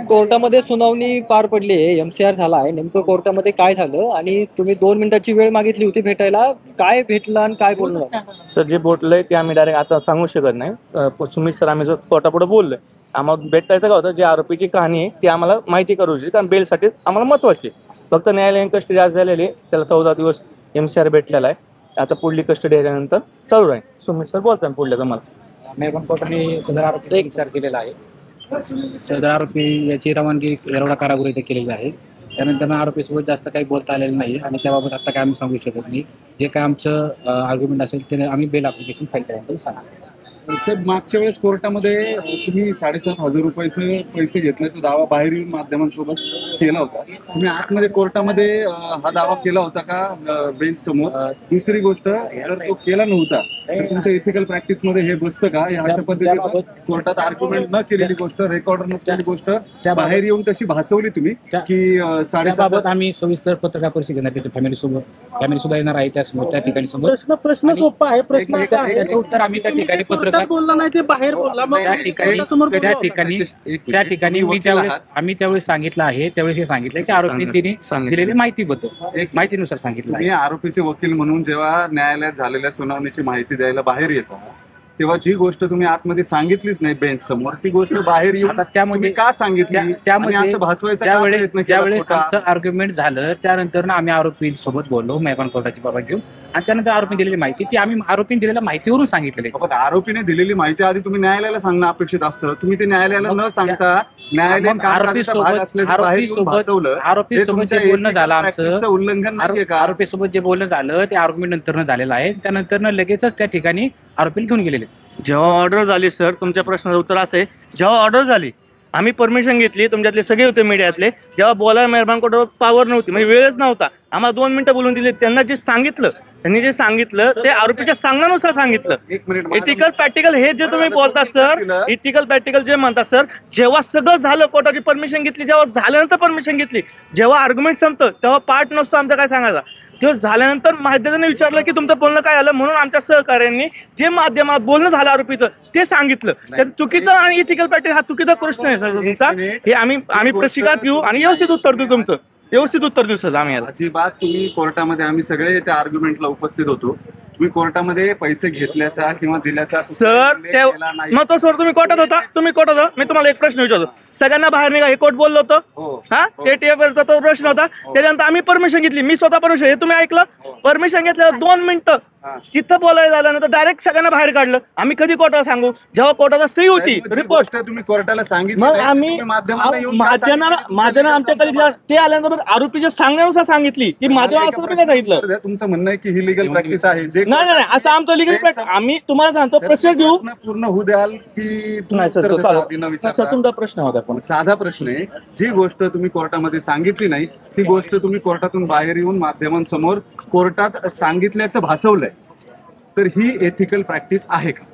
कोर्टामध्ये सुनावणी पार पडली आहे, MCR झाला आहे. नेमकं कोर्टामध्ये काय झालं आणि तुम्ही 2 मिनिटाची वेळ मागितली होती भेटायला, काय भेटलं आणि काय बोलणं झालं? सर जे बोललंय ते आम्ही डायरेक्ट आता सांगू शकत नाही. सुमित सर आम्ही कोर्टापुढे बोललोय. आम्हाला भेटायचं का होतं, जे आरोपीची कहाणी आहे ती आम्हाला माहिती करू शकते, कारण बेलसाठी आम्हाला महत्वाची. फक्त न्यायालयीन कस्टडी आज झालेली आहे, त्याला 14 दिवस MCR भेटलेला आहे. आता पुढली कस्टडी आल्यानंतर चालू आहे. सुमित सर बोलताय पुढल्या तुम्हाला. मेहरबान कोर्टाने सदर आरोपीचा विचार केलेला आहे. सदर आरोपी याची रवानगी येरवडा कारागृह इथे केलेली आहे. त्यानंतर आरोपीसोबत जास्त काही बोलता आलेलं नाही आणि त्याबाबत आता काय आम्ही सांगू शकत नाही. जे काय आमचं आर्ग्युमेंट असेल ते आम्ही बेल ॲप्लिकेशन फाईल केल्यानंतर सांगू. साहेब, मागच्या वेळेस कोर्टामध्ये तुम्ही 7,500 रुपयाचे पैसे घेतल्याचा दावा बाहेरील माध्यमांसोबत केला होता. तुम्ही आतमध्ये कोर्टामध्ये हा दावा केला होता का बेंच समोर? दुसरी गोष्ट, जर तो केला नव्हता तर तुमच्या इथिकल प्रॅक्टिस मध्ये हे बसतं का? अशा पद्धतीने कोर्टात आर्ग्युमेंट न केलेली गोष्ट, रेकॉर्ड नसलेली गोष्ट बाहेर येऊन तशी भासवली तुम्ही की 7,500. आम्ही सविस्तर पत्रकार परिषद घेणार त्याच्या फॅमिली सुद्धा येणार आहे त्या ठिकाणी सोबत. प्रश्न सोपा आहे. प्रश्न त्याचं उत्तर आम्ही त्या ठिकाणी पत्रकार बोलला नाही, ते बाहेर बोलला. त्या ठिकाणी आम्ही त्यावेळेस सांगितलं आहे, त्यावेळेस हे सांगितलं की आरोपीने तिने दिलेली माहितीनुसार सांगितलं आहे. आरोपीचे वकील म्हणून जेव्हा न्यायालयात झालेल्या सुनावणीची माहिती द्यायला बाहेर येतात तेव्हा जी गोष्ट तुम्ही आतमध्ये सांगितलीच नाही बेंच समोर, ती गोष्ट बाहेर येऊन त्यामध्ये का सांगितली? ज्यावेळेस आमचं आर्ग्युमेंट झालं त्यानंतर आम्ही आरोपी सोबत बोललो, मेहरबान कोर्टाची बाबा घेऊन, आणि त्यानंतर आरोपीने दिलेली माहिती ती आम्ही आरोपीने दिलेल्या माहितीवरून सांगितलेली. आरोपीने दिलेली माहिती आधी तुम्ही न्यायालयाला सांगणं अपेक्षित असतं. तुम्ही ते न्यायालयाला न सांगता आरोपीसोबत जे बोलणं झालं आमचं उल्लंघन नाही का? आरोपीसोबत जे बोलणं झालं ते आर्ग्युमेंट नंतर झालेलं आहे. त्यानंतर लगेचच त्या ठिकाणी आरोपीला घेऊन गेलेले. जेव्हा ऑर्डर झाली सर, तुमच्या प्रश्नाचं उत्तर असं आहे, जेव्हा ऑर्डर झाली आम्ही परमिशन घेतली, तुमच्यातले सगळे होते मीडियातले, जेव्हा बोलायला मेहरबान कोर्टावर पावर नव्हती, म्हणजे वेळच नव्हता, आम्हाला 2 मिनिटं बोलून दिले. त्यांनी जे सांगितलं ते आरोपीच्या सांगण्यानुसार सांगितलं. इथिकल प्रॅक्टिकल हे जे तुम्ही बोलता सर, इथिकल प्रॅक्टिकल जे म्हणता सर, जेव्हा सगळं झालं, कोर्टाची परमिशन घेतली, जेव्हा झाल्यानंतर परमिशन घेतली, जेव्हा आर्ग्युमेंट संपतं तेव्हा पार्ट नसतो आमचा काय सांगायचा. तेव्हा झाल्यानंतर माध्यमाने विचारलं की तुमचं बोलणं काय आलं, म्हणून आमच्या सहकार्यांनी जे माध्यमात बोलणं झालं आरोपीचं ते सांगितलं. तर चुकीचं आणि इथिकल प्रॅक्टिस हा चुकीचा प्रश्न आहे सर तुमचा. हे आम्ही प्रशिक्षणात घेऊ आणि व्यवस्थित उत्तर देऊ, तुमचं व्यवस्थित उत्तर देऊ सर आम्ही. अजिबात तुम्ही कोर्टामध्ये, आम्ही सगळे त्या आर्ग्युमेंटला उपस्थित होतो, तुम्ही कोर्टामध्ये पैसे घेतल्याचा किंवा दिल्याचा सर मग तो सर तुम्ही कोर्टात होता. मी तुम्हाला एक प्रश्न विचारतो, सगळ्यांना बाहेर निघा हे कोर्ट बोललो होतं हा, ATF तो प्रश्न होता. त्याच्यानंतर आम्ही परमिशन घेतली, मी स्वतः परमिशन, हे तुम्ही ऐकलं, परमिशन घेतल्यावर 2 मिनिटं तिथं बोलायला झाल्यानंतर डायरेक्ट सगळ्यांना बाहेर काढलं. आम्ही कधी कोर्टाला सांगू, जेव्हा कोर्टाला सही होती रिपोर्ट तुम्ही कोर्टाला सांगितलं. मग आम्ही माध्यमांना आमच्याकडे ते आल्यानंतर आरोपीच्या सांगण्यानुसार सांगितली की माध्यम असं सांगितलं. तुमचं म्हणणं आहे की ही लिगल प्रॅक्टिस आहे? नाही, असं आमचं लिगल प्रॅक्टिस. आम्ही तुम्हाला सांगतो, प्रोसेस घेऊ, पूर्ण होऊ द्याल की नाही सर? तुमचा प्रश्न होता पण साधा प्रश्न आहे. जी गोष्ट तुम्ही कोर्टामध्ये सांगितली नाही ती गोष्ट तुम्ही कोर्टातून बाहेर येऊन माध्यमांसमोर कोर्टात सांगितल्याचं भासवलंय, तर ही एथिकल प्रॅक्टिस आहे का?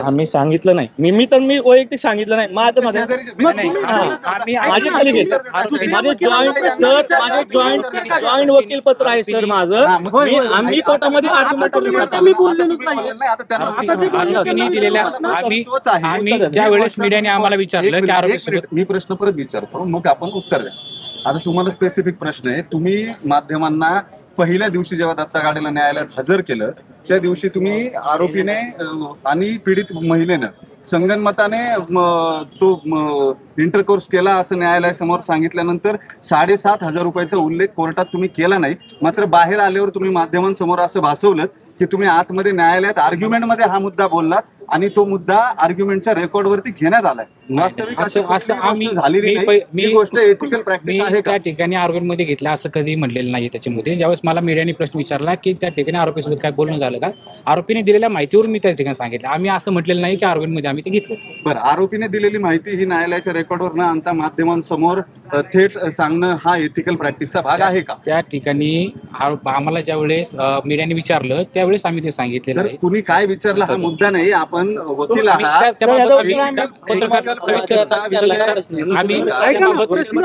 आम्ही सांगितलं नाही. मी वैयक्तिक सांगितलं नाही. माझे जॉईंट वकील पत्र आहे सर माझं. आम्ही कोर्टामध्ये ज्या वेळेस मीडियाने आम्हाला विचारलं की आरोपी, मी प्रश्न परत विचारतो मग आपण उत्तर द्या. आता तुम्हाला स्पेसिफिक प्रश्न आहे. तुम्ही माध्यमांना पहिल्या दिवशी जेव्हा दत्ता गाडेला न्यायालयात हजर केलं त्या दिवशी तुम्ही आरोपीने आणि पीडित महिलेनं संगनमताने तो इंटरकोर्स केला असं न्यायालयासमोर सांगितल्यानंतर 7,500 रुपयाचा उल्लेख कोर्टात तुम्ही केला नाही. मात्र बाहेर आल्यावर तुम्ही माध्यमांसमोर असं भासवलं की तुम्ही आतमध्ये न्यायालयात आर्ग्युमेंटमध्ये हा मुद्दा बोललात आणि तो मुद्दा आर्ग्युमेंटच्या रेकॉर्डवरती घेण्यात आलाय. वास्तविक गोष्ट एथिकल प्रॅक्टिस आहे त्या ठिकाणी आर्ग्युमेंटमध्ये घेतला असं कधी म्हटलेलं नाही. त्याच्यामध्ये ज्यावेळेस मला मीडियाने प्रश्न विचारला की त्या ठिकाणी आरोपीसोबत काय बोलणं झालं का, आरोपीने दिलेल्या माहितीवरून मी त्या ठिकाणी सांगितलं. आम्ही असं म्हटलेलं नाही की आर्ग्युमेंटमध्ये आम्ही ते घेतलं. बरं, आरोपीने दिलेली माहिती ही न्यायालयाच्या रेकॉर्डवर न आणता माध्यमांसमोर थेट सांगणं हा एथिकल प्रॅक्टिसचा भाग आहे का? त्या ठिकाणी आम्हाला ज्या वेळेस मीडियाने विचारलं त्यावेळेस आम्ही ते सांगितलेलं सर आहे. कुणी काय विचारलं हा मुद्दा नाही, आपण वकील आम्ही आहात. त्या- त्याबाबत सर, आम्ही याचा पत्रकार परिषदेचा आम्ही ऐका ना, प्रश्न-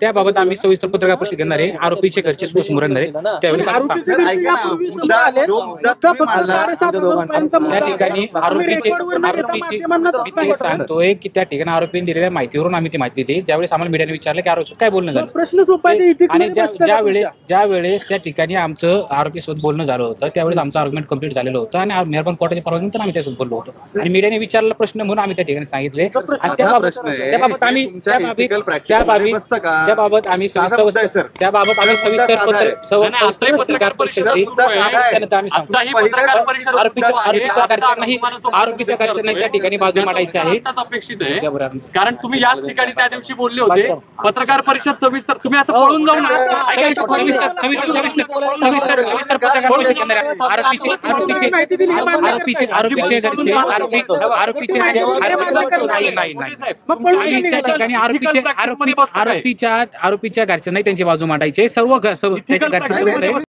त्याबाबत आम्ही सविस्तर पत्रकार परिषद घेणार आहे. आरोपीचे घरचे समोर येणार आहे त्यावेळेस आम्ही आरोपीचे सांगू. घरचे ऐका ना, यापूर्वी समोर मुद्दा- आले. जो मुद्दा आता तुम्ही फक्त मांडला, 7,500 रुपयांचा मुद्दा त्या ठिकाणी होता. आरोपीचे आम्ही रेकॉर्डवर न घेता माध्यमांना मी तसं ते सांगतो. सांगतोय की त्या ठिकाणी आरोपीने दिलेल्या माहितीवरून आम्ही ती माहिती दिली. ज्यावेळेस आम्हाला मीडियाने विचारलं की आरोपी काय बोलणं झालं प्रश्न सोपा आहे, ते ethics आणि मध्ये बसतं का ज्या वेळेस त्या ठिकाणी आमचं आरोपीसोबत बोलणं झालं होतं त्यावेळेस आमचं आर्ग्युमेंट कंप्लीट झालेलं होतं आणि मेहरबान कोर्टाच्या परवानगीनंतर आम्ही त्यासोबत बोललो होतो आणि मीडियाने विचारलेला प्रश्न म्हणून आम्ही त्या ठिकाणी सांगितले आणि साधा प्रश्न आहे. त्याबाबत आम्ही हे तुमच्या ethical practice मध्ये बसतं का? त्याबाबत आम्ही साधा मुद्दा आहे, सर. त्याबाबत आम्ही मुद्दा सविस्तर साधा आहे. पत्रकार परिषद सर, मुद्दा साधा आहे. त्यानंतर आम्ही सांगतो आता ही पत्रकार परिषद आरोपीच्या घरच्यांना त्या ठिकाणी बाजू मांडायची आहे. अपेक्षित आहे कारण तुम्ही याच ठिकाणी त्या दिवशी बोलले होते पत्रकार परिषद सविस्तर तुम्ही असं पळून जाऊन सविस्तर पत्रकार परिषद घेणार आहे. आरोपीच्या घरच्यांना त्यांची बाजू मांडायची सर्व त्याच्या घरचे